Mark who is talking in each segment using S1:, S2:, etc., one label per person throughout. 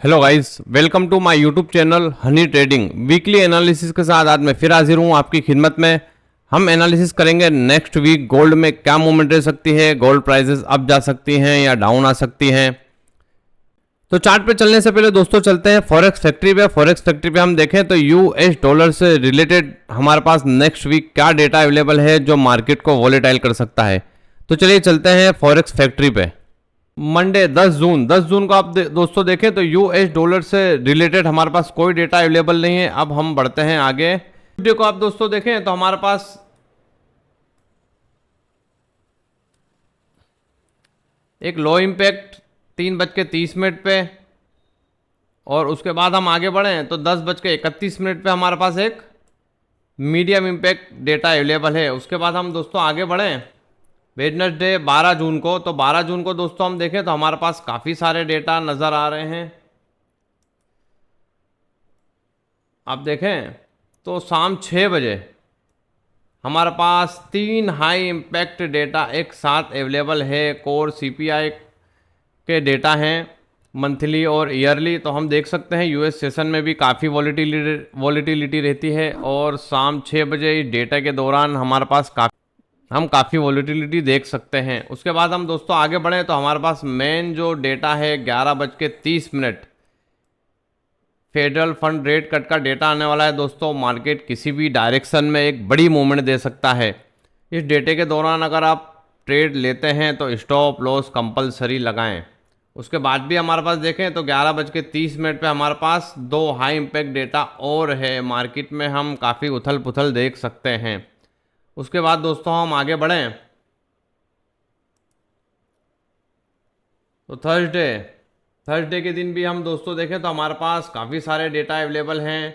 S1: Hello guys, welcome to my YouTube channel Honey Trading. Weekly analysis के साथ आज मैं फिर हाजिर हूँ आपकी खिदमत में। हम एनालिसिस करेंगे नेक्स्ट वीक गोल्ड में क्या मूवमेंट रह सकती है, गोल्ड प्राइसेस अप जा सकती हैं या डाउन आ सकती हैं। तो चार्ट पे चलने से पहले दोस्तों चलते हैं फॉरेक्स फैक्ट्री पे। फॉरेक्स फैक्ट्री पे हम देखें तो यूएस डॉलर से रिलेटेड हमारे पास नेक्स्ट वीक क्या डेटा अवेलेबल है जो मार्केट को वॉलेटाइल कर सकता है। तो चलिए चलते हैं फॉरेक्स फैक्ट्री पे। मंडे 10 जून को आप दोस्तों देखें तो यूएस डॉलर से रिलेटेड हमारे पास कोई डेटा अवेलेबल नहीं है। अब हम बढ़ते हैं आगे। वीडियो को आप दोस्तों देखें तो हमारे पास एक लो इम्पैक्ट 3:30 पे, और उसके बाद हम आगे बढ़ें तो 10:31 पे हमारे पास एक मीडियम इम्पैक्ट डेटा अवेलेबल है। उसके बाद हम दोस्तों आगे बढ़ें वेडनेसडे 12 जून को। तो 12 जून को दोस्तों हम देखें तो हमारे पास काफ़ी सारे डेटा नज़र आ रहे हैं। आप देखें तो शाम 6 बजे हमारे पास 3 हाई इम्पैक्ट डेटा एक साथ अवेलेबल है। कोर सीपीआई के डेटा हैं मंथली और ईयरली। तो हम देख सकते हैं यूएस सेशन में भी काफ़ी वॉलीटिलिटी रहती है, और शाम 6 बजे इस डेटा के दौरान हमारे पास हम काफ़ी वॉलीटिलिटी देख सकते हैं। उसके बाद हम दोस्तों आगे बढ़ें तो हमारे पास मेन जो डेटा है 11:30 फेडरल फंड रेट कट का डेटा आने वाला है। दोस्तों मार्केट किसी भी डायरेक्शन में एक बड़ी मूवमेंट दे सकता है। इस डेटे के दौरान अगर आप ट्रेड लेते हैं तो स्टॉप लॉस कंपलसरी लगाएं। उसके बाद भी हमारे पास देखें तो 11:30 पे हमारे पास 2 हाई इम्पैक्ट डेटा और है। मार्केट में हम काफ़ी उथल पुथल देख सकते हैं। उसके बाद दोस्तों हम आगे बढ़ें तो थर्सडे के दिन भी हम दोस्तों देखें तो हमारे पास काफ़ी सारे डेटा अवेलेबल हैं।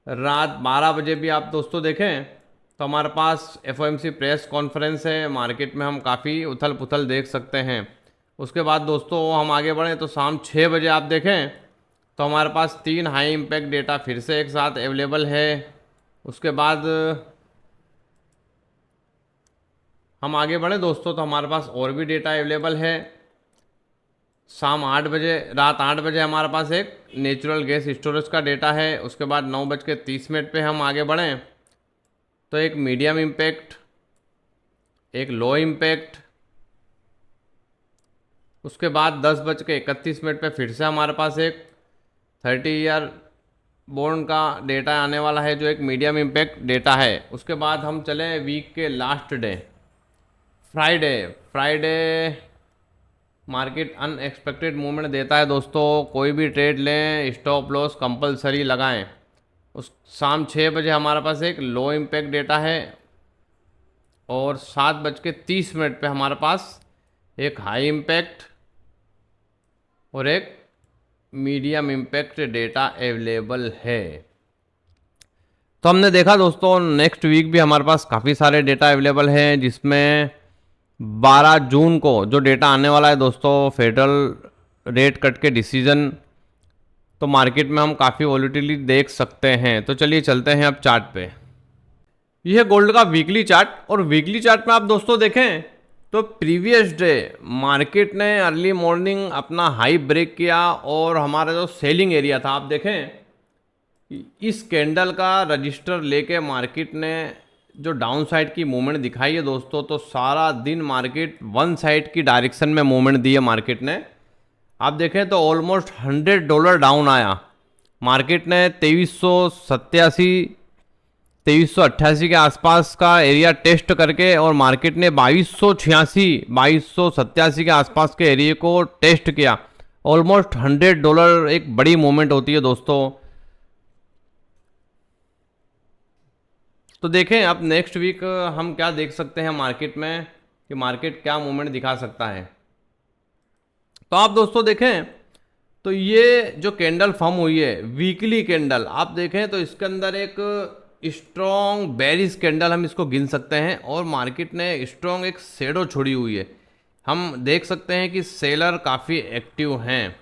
S1: रात 12 बजे भी आप दोस्तों देखें तो हमारे पास एफओएमसी प्रेस कॉन्फ्रेंस है। मार्केट में हम काफ़ी उथल पुथल देख सकते हैं। उसके बाद दोस्तों हम आगे बढ़ें तो शाम 6 बजे आप देखें तो हमारे पास 3 हाई इम्पैक्ट डेटा फिर से एक साथ अवेलेबल है। उसके बाद हम आगे बढ़े दोस्तों तो हमारे पास और भी डेटा अवेलेबल है। शाम 8 बजे रात 8 बजे हमारे पास एक नेचुरल गैस स्टोरेज का डेटा है। उसके बाद 9:30 पे हम आगे बढ़ें तो एक मीडियम इम्पैक्ट, एक लो इम्पैक्ट। उसके बाद 10:31 पे फिर से हमारे पास एक 30 ईयर बॉन्ड का डेटा आने वाला है जो एक मीडियम इम्पैक्ट डेटा है। उसके बाद हम चलें वीक के last day Friday market unexpected movement देता है। दोस्तों कोई भी ट्रेड लें स्टॉप लॉस कंपलसरी लगाएं। उस शाम 6 बजे हमारे पास एक लो इम्पैक्ट डेटा है, और 7:30 पे हमारे पास एक हाई इम्पैक्ट और एक मीडियम इम्पैक्ट डेटा अवेलेबल है। तो हमने देखा दोस्तों नेक्स्ट वीक भी हमारे पास काफ़ी सारे डेटा अवेलेबल हैं, जिसमें 12 जून को जो डेटा आने वाला है दोस्तों फेडरल रेट कट के डिसीजन। तो मार्केट में हम काफ़ी वॉलीटिलिटी देख सकते हैं। तो चलिए चलते हैं अब चार्ट पे। यह है गोल्ड का वीकली चार्ट, और वीकली चार्ट में आप दोस्तों देखें तो प्रीवियस डे मार्केट ने अर्ली मॉर्निंग अपना हाई ब्रेक किया, और हमारा जो सेलिंग एरिया था आप देखें इस कैंडल का रजिस्टर लेके मार्केट ने जो डाउन साइड की मूवमेंट दिखाई है दोस्तों, तो सारा दिन मार्केट वन साइड की डायरेक्शन में मूवमेंट दी है मार्केट ने। आप देखें तो ऑलमोस्ट $100 डाउन आया। मार्केट ने 2388 के आसपास का एरिया टेस्ट करके, और मार्केट ने 2287 के आसपास के एरिया को टेस्ट किया। ऑलमोस्ट $100 एक बड़ी मूवमेंट होती है दोस्तों। तो देखें अब नेक्स्ट वीक हम क्या देख सकते हैं मार्केट में, कि मार्केट क्या मूवमेंट दिखा सकता है। तो आप दोस्तों देखें तो ये जो कैंडल फॉर्म हुई है वीकली कैंडल, आप देखें तो इसके अंदर एक स्ट्रॉन्ग बेरिश कैंडल हम इसको गिन सकते हैं, और मार्केट ने स्ट्रॉन्ग एक शेडो छोड़ी हुई है। हम देख सकते हैं कि सेलर काफ़ी एक्टिव हैं,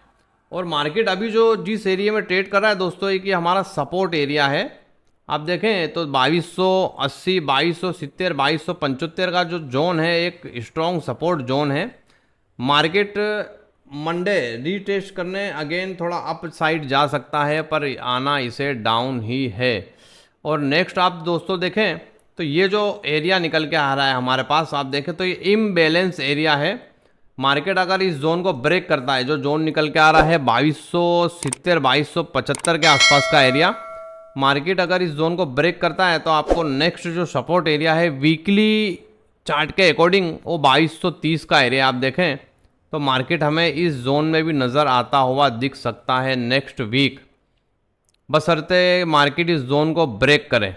S1: और मार्केट अभी जो जिस एरिया में ट्रेड कर रहा है दोस्तों ये कि हमारा सपोर्ट एरिया है। आप देखें तो 2280, 2270, 2275 का जो जोन है एक स्ट्रॉन्ग सपोर्ट जोन है। मार्केट मंडे रीटेस्ट करने अगेन थोड़ा अप साइड जा सकता है, पर आना इसे डाउन ही है। और नेक्स्ट आप दोस्तों देखें तो ये जो एरिया निकल के आ रहा है हमारे पास, आप देखें तो ये इम्बैलेंस एरिया है। मार्केट अगर इस जोन को ब्रेक करता है, जो जोन निकल के आ रहा है 2270 2275 के आसपास का एरिया, मार्केट अगर इस जोन को ब्रेक करता है तो आपको नेक्स्ट जो सपोर्ट एरिया है वीकली चार्ट के अकॉर्डिंग वो 2230 का एरिया आप देखें तो मार्केट हमें इस जोन में भी नज़र आता हुआ दिख सकता है नेक्स्ट वीक, बशर्ते मार्केट इस जोन को ब्रेक करे।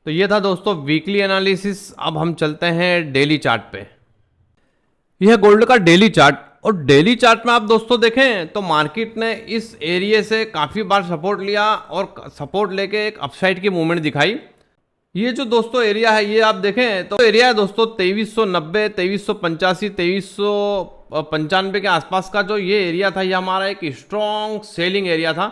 S1: तो ये था दोस्तों वीकली एनालिसिस। अब हम चलते हैं डेली चार्ट पे। यह गोल्ड का डेली चार्ट, और डेली चार्ट में आप दोस्तों देखें तो मार्केट ने इस एरिया से काफ़ी बार सपोर्ट लिया और सपोर्ट लेके एक अपसाइड की मूवमेंट दिखाई। ये जो दोस्तों एरिया है ये आप देखें तो एरिया है दोस्तों 2390 2385 2395 के आसपास का जो ये एरिया था, ये हमारा एक स्ट्रॉन्ग सेलिंग एरिया था।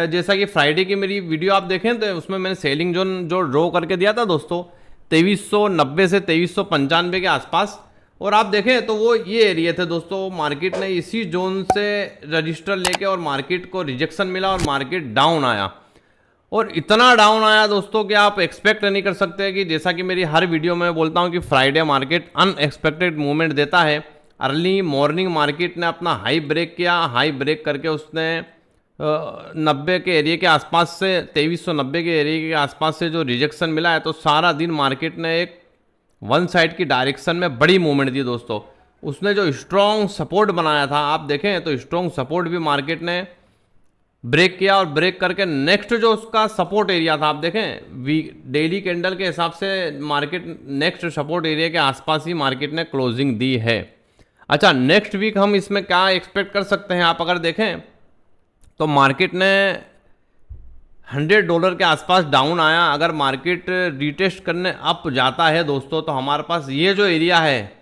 S1: जैसा कि फ्राइडे की मेरी वीडियो आप देखें तो उसमें मैंने सेलिंग जोन जो ड्रॉ करके दिया था दोस्तों 2390 से 2395 के आसपास, और आप देखें तो वो ये एरिया थे दोस्तों। मार्केट ने इसी जोन से रजिस्टर लेके और मार्केट को रिजेक्शन मिला और मार्केट डाउन आया, और इतना डाउन आया दोस्तों कि आप एक्सपेक्ट नहीं कर सकते कि जैसा कि मेरी हर वीडियो में बोलता हूं कि फ्राइडे मार्केट अनएक्सपेक्टेड मूवमेंट देता है। अर्ली मॉर्निंग मार्केट ने अपना हाई ब्रेक किया, हाई ब्रेक करके उसने 90 के एरिया के आसपास से 2390 के एरिया के आसपास से जो रिजेक्शन मिला है, तो सारा दिन मार्केट ने एक वन साइड की डायरेक्शन में बड़ी मूवमेंट दी दोस्तों। उसने जो स्ट्रॉन्ग सपोर्ट बनाया था आप देखें तो स्ट्रॉन्ग सपोर्ट भी मार्केट ने ब्रेक किया, और ब्रेक करके नेक्स्ट जो उसका सपोर्ट एरिया था आप देखें डेली कैंडल के हिसाब से मार्केट नेक्स्ट सपोर्ट एरिया के आसपास ही मार्केट ने क्लोजिंग दी है। अच्छा, नेक्स्ट वीक हम इसमें क्या एक्सपेक्ट कर सकते हैं, आप अगर देखें तो मार्केट ने $100 के आसपास डाउन आया। अगर मार्केट रिटेस्ट करने अप जाता है दोस्तों तो हमारे पास ये जो एरिया है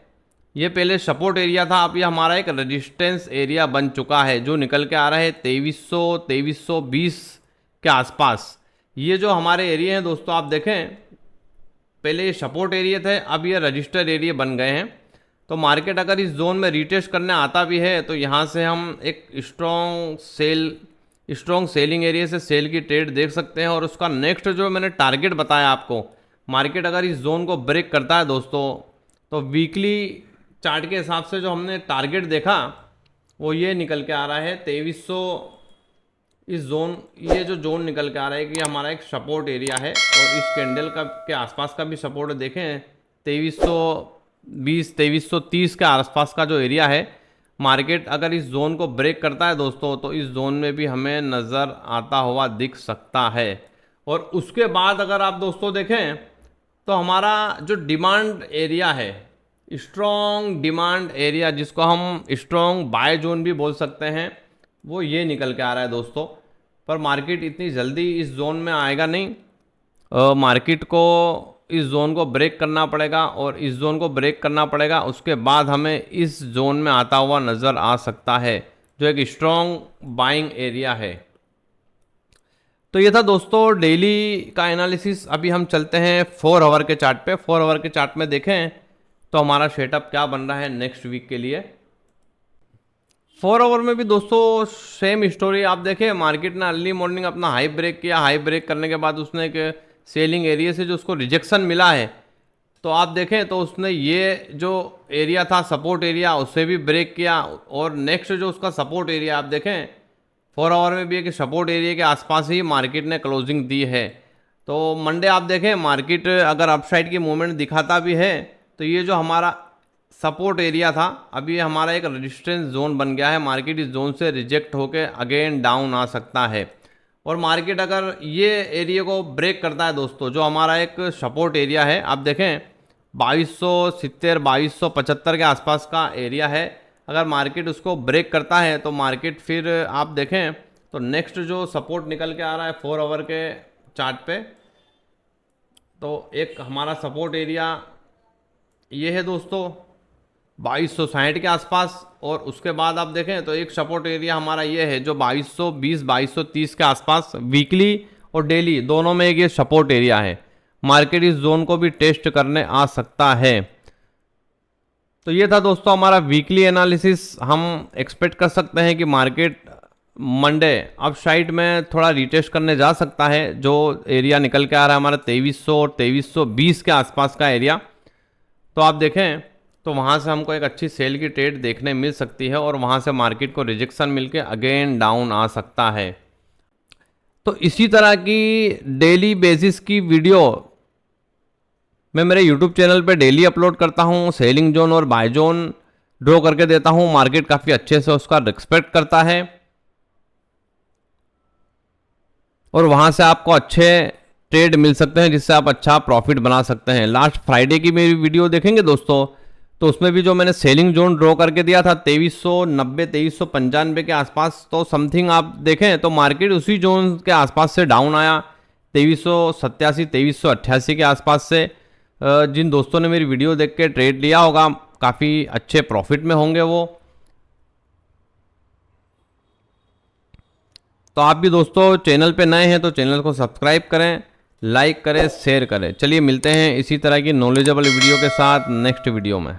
S1: ये पहले सपोर्ट एरिया था, अब ये हमारा एक रेजिस्टेंस एरिया बन चुका है जो निकल के आ रहा है 2300 2320 के आसपास। ये जो हमारे एरिया हैं दोस्तों आप देखें पहले ये सपोर्ट एरिया थे, अब ये रजिस्टर एरिया बन गए हैं। तो मार्केट अगर इस जोन में रिटेस्ट करने आता भी है तो यहाँ से हम एक स्ट्रॉन्ग सेलिंग एरिया से सेल की ट्रेड देख सकते हैं। और उसका नेक्स्ट जो मैंने टारगेट बताया आपको, मार्केट अगर इस जोन को ब्रेक करता है दोस्तों तो वीकली चार्ट के हिसाब से जो हमने टारगेट देखा वो ये निकल के आ रहा है 2300। इस जोन ये जो जोन निकल के आ रहा है कि हमारा एक सपोर्ट एरिया है, और इस कैंडल का के आसपास का भी सपोर्ट देखें 2320 2330 के आसपास का जो एरिया है। मार्केट अगर इस जोन को ब्रेक करता है दोस्तों तो इस जोन में भी हमें नज़र आता हुआ दिख सकता है। और उसके बाद अगर आप दोस्तों देखें तो हमारा जो डिमांड एरिया है, स्ट्रॉन्ग डिमांड एरिया जिसको हम स्ट्रॉन्ग बाय जोन भी बोल सकते हैं, वो ये निकल के आ रहा है दोस्तों। पर मार्केट इतनी जल्दी इस जोन में आएगा नहीं, मार्केट को इस जोन को ब्रेक करना पड़ेगा, और इस जोन को ब्रेक करना पड़ेगा उसके बाद हमें इस जोन में आता हुआ नज़र आ सकता है जो एक स्ट्रॉन्ग बाइंग एरिया है। तो ये था दोस्तों डेली का एनालिसिस। अभी हम चलते हैं 4 आवर के चार्ट पे। 4 आवर के चार्ट में देखें तो हमारा सेटअप क्या बन रहा है नेक्स्ट वीक के लिए। 4 आवर में भी दोस्तों सेम स्टोरी आप देखें, मार्केट ने अर्ली मॉर्निंग अपना हाई ब्रेक किया, हाई ब्रेक करने के बाद उसने एक सेलिंग एरिया से जो उसको रिजेक्शन मिला है, तो आप देखें तो उसने ये जो एरिया था सपोर्ट एरिया उसे भी ब्रेक किया, और नेक्स्ट जो उसका सपोर्ट एरिया आप देखें 4 आवर में भी एक सपोर्ट एरिया के आसपास ही मार्केट ने क्लोजिंग दी है। तो मंडे आप देखें मार्केट अगर अपसाइड की मूवमेंट दिखाता भी है तो ये जो हमारा सपोर्ट एरिया था अब ये हमारा एक रेजिस्टेंस जोन बन गया है। मार्केट इस जोन से रिजेक्ट होकर अगेन डाउन आ सकता है, और मार्केट अगर ये एरिया को ब्रेक करता है दोस्तों, जो हमारा एक सपोर्ट एरिया है आप देखें 2270 2275 के आसपास का एरिया है, अगर मार्केट उसको ब्रेक करता है तो मार्केट फिर आप देखें तो नेक्स्ट जो सपोर्ट निकल के आ रहा है 4 आवर के चार्ट पे, तो एक हमारा सपोर्ट एरिया ये है दोस्तों 2260 के आसपास, और उसके बाद आप देखें तो एक सपोर्ट एरिया हमारा ये है जो 2220 2230 के आसपास वीकली और डेली दोनों में एक ये सपोर्ट एरिया है। मार्केट इस जोन को भी टेस्ट करने आ सकता है। तो ये था दोस्तों हमारा वीकली एनालिसिस। हम एक्सपेक्ट कर सकते हैं कि मार्केट मंडे अब साइड में थोड़ा रिटेस्ट करने जा सकता है। जो एरिया निकल के आ रहा है हमारा 2300 और 2320 के आसपास का एरिया, तो आप देखें तो वहाँ से हमको एक अच्छी सेल की ट्रेड देखने मिल सकती है और वहाँ से मार्केट को रिजेक्शन मिलके अगेन डाउन आ सकता है। तो इसी तरह की डेली बेसिस की वीडियो मैं मेरे यूट्यूब चैनल पे डेली अपलोड करता हूँ। सेलिंग जोन और बाय जोन ड्रॉ करके देता हूँ। मार्केट काफ़ी अच्छे से उसका रिस्पेक्ट करता है और वहाँ से आपको अच्छे ट्रेड मिल सकते हैं जिससे आप अच्छा प्रॉफिट बना सकते हैं। लास्ट फ्राइडे की मेरी वीडियो देखेंगे दोस्तों, तो उसमें भी जो मैंने सेलिंग जोन ड्रॉ करके दिया था 2390 2395 के आसपास, तो समथिंग आप देखें तो मार्केट उसी जोन के आसपास से डाउन आया 2387 2388 के आसपास से। जिन दोस्तों ने मेरी वीडियो देख के ट्रेड लिया होगा काफ़ी अच्छे प्रॉफिट में होंगे वो। तो आप भी दोस्तों चैनल पे नए हैं तो चैनल को सब्सक्राइब करें, लाइक करें, शेयर करें। चलिए मिलते हैं इसी तरह की नॉलेजेबल वीडियो के साथ नेक्स्ट वीडियो में।